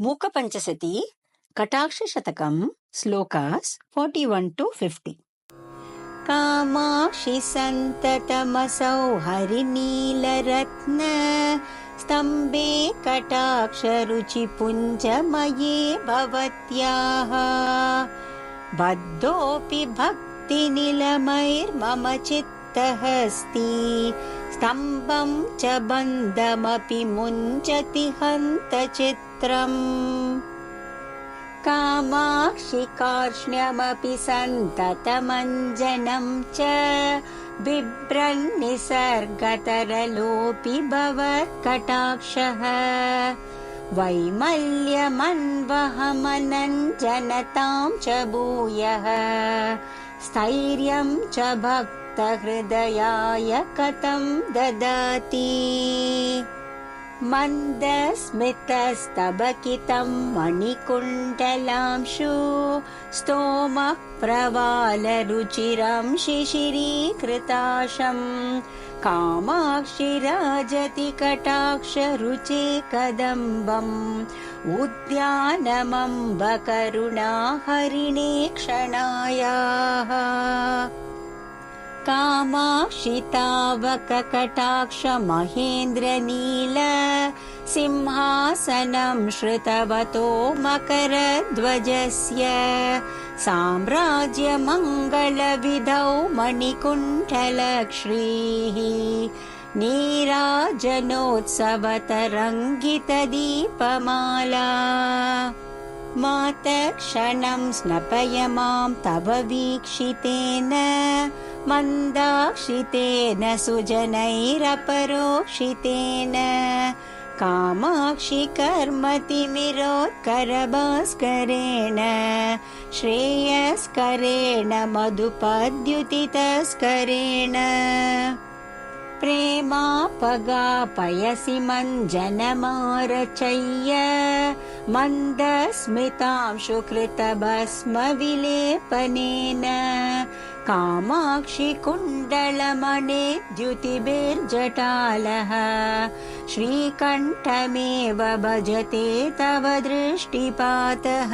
मूकपञ्चशती कटाक्षशतकम् श्लोकास् 41-50। कामाक्षि सन्ततमसौ हरिनीलरत्न स्तम्भे कटाक्षरुचिपुञ्जमये भवत्याः बद्धोऽपि भक्तिनिलमैर्मम चित्तहस्ति स्तम्भं च बन्धमपि मुञ्चति हन्तचित्रम् कामाक्षि कार्ष्ण्यमपि सन्ततमञ्जनं च बिभ्रन्निसर्गतरलोऽपि भवत्कटाक्षः वैमल्यमन्वहमनञ्जनतां च भूयः स्थैर्यं च भक्तहृदयाय कथं ददाति मन्दस्मितस्तबकितं मणिकुण्डलांशु स्तोमः प्रवालरुचिरं शिशिरीकृताशं कामाक्षि राजति कटाक्षरुचे कदम्बम् उद्यानमम्ब करुणा हरिणे क्षणायाः कामाक्षि तावक कटाक्ष महेन्द्रनील सिंहासनं श्रुतवतो मकरध्वजस्य साम्राज्यमङ्गलविधौ मणिकुण्ठलश्रीः नीराजनोत्सवतरङ्गितदीपमाला मातक्षणं स्नपय मां तव वीक्षितेन मन्दाक्षितेन सुजनैरपरोक्षितेन कामाक्षि कर्मतिमिरोत्करभास्करेण श्रेयस्करेण मधुपद्युतितस्करेण प्रेमापगापयसि मञ्जनमारचय्य मन्दस्मितांशुकृतभस्मविलेपनेन कामाक्षि कुण्डलमणे द्युतिभिर्जटालः श्रीकण्ठमेव भजते तव दृष्टिपातः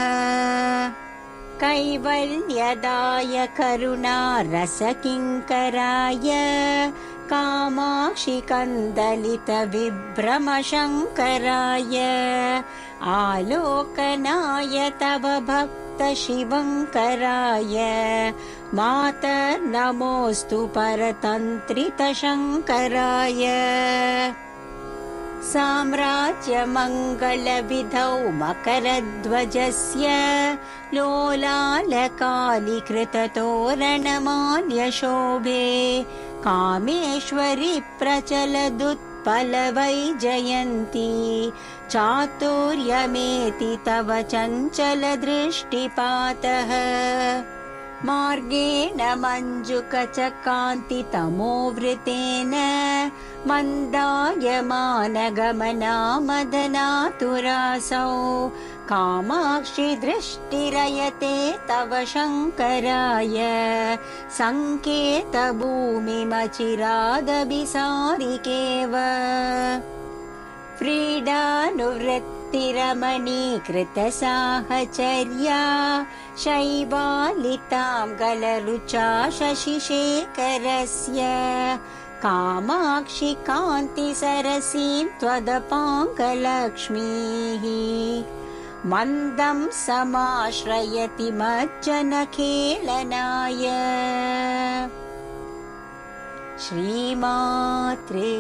कैवल्यदाय करुणारसकिङ्कराय कामाक्षि कन्दलितविभ्रमशङ्कराय आलोकनाय तव भक्तशिवङ्कराय मातर्नमोऽस्तु परतन्त्रितशङ्कराय साम्राज्यमङ्गलविधौ मकरध्वजस्य लोलालकालिकृततोरणमाल्यशोभे कामेश्वरि प्रचलदुत्पलवैजयन्ती चातुर्यमेति तव चञ्चलदृष्टिपातः मार्गेण मञ्जुकचकान्तितमोवृतेन मन्दायमानगमनामदनातुरासौ कामाक्षि दृष्टिरयते तव शङ्कराय सङ्केतभूमिमचिरादभिसारिकेव क्रीडानुवृत्तिरमणीकृतसाहचर्या शैवालितां गलरुचा शशिशेखरस्य कामाक्षि कान्तिसरसीं त्वदपाङ्गलक्ष्मीः मन्दं समाश्रयति मज्जनखेलनाय श्रीमात्रे